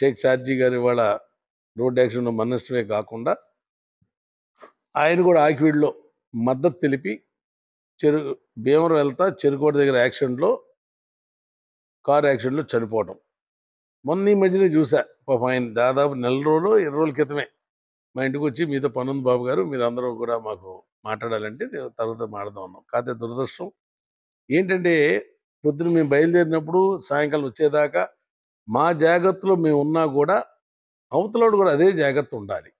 షేక్ షార్జీ గారు ఇవాళ రోడ్ యాక్సిడెంట్లో మరణించడమే కాకుండా ఆయన కూడా ఆకివీడులో మద్దతు తెలిపి భీమవరం వెళ్తా చెరుకోట దగ్గర కారు యాక్సిడెంట్లో చనిపోవటం మొన్న ఈ మధ్యనే చూసా. పాపం ఆయన దాదాపు 4 రోజులు 20 రోజుల క్రితమే మా ఇంటికి వచ్చి మీతో పనుంది బాబు గారు, మీరు అందరూ కూడా మాకు మాట్లాడాలంటే నేను తర్వాత మాట్లాడదాం అన్నాం. కాకపోతే దురదృష్టం ఏంటంటే పొద్దున మేము బయలుదేరినప్పుడు సాయంకాలం వచ్చేదాకా మా జాగ్రత్తలో మేము ఉన్నా కూడా అవతలోడు కూడా అదే జాగ్రత్త ఉండాలి.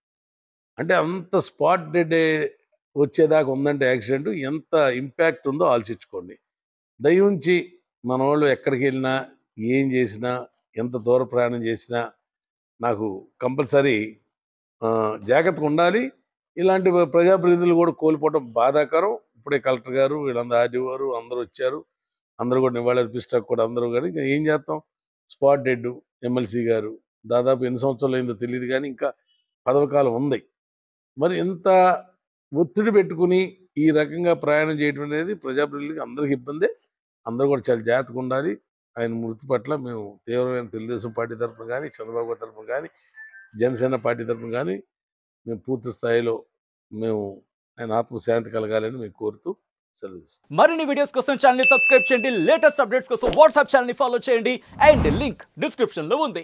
అంటే అంత స్పాట్ డెడ్ వచ్చేదాకా ఉందంటే యాక్సిడెంట్ ఎంత ఇంపాక్ట్ ఉందో ఆలోచించుకోండి. దయించి మన వాళ్ళు ఎక్కడికి వెళ్ళినా ఏం చేసినా ఎంత దూర ప్రయాణం చేసినా నాకు కంపల్సరీ జాగ్రత్తగా ఉండాలి. ఇలాంటి ప్రజాప్రతినిధులు కూడా కోల్పోవడం బాధాకరం. ఇప్పుడే కలెక్టర్ గారు వీళ్ళందరూ ఆర్డీఓ గారు అందరూ వచ్చారు, అందరూ కూడా నివాళి అర్పిస్తాకు కూడా అందరూ. కానీ ఏం చేస్తాం, స్పాట్ డెడ్. ఎమ్మెల్సీ గారు దాదాపు ఎన్ని సంవత్సరాలు అయిందో తెలియదు కానీ ఇంకా పదవి కాలం ఉంది. మరి ఎంత ఒత్తిడి పెట్టుకుని ఈ రకంగా ప్రయాణం చేయడం అనేది ప్రజాప్రతినిధులకి అందరికీ ఇబ్బందే. అందరూ కూడా చాలా జాగ్రత్తగా ఉండాలి. ఆయన మృతి పట్ల మేము తీవ్రమైన తెలుగుదేశం పార్టీ తరఫున కానీ, చంద్రబాబు గారి తరఫున కానీ, జనసేన పార్టీ తరఫున కానీ మేము పూర్తి స్థాయిలో మేము ఆయన ఆత్మశాంతి కలగాలని మేము కోరుతూ సెలవు. మరిన్ని వీడియోస్ కోసం ఛానల్ ని సబ్స్క్రైబ్ చేయండి, లేటెస్ట్ అప్డేట్స్ కోసం వాట్సాప్ ఛానల్ ని ఫాలో చేయండి అండ్ లింక్ డిస్క్రిప్షన్ లో ఉంది.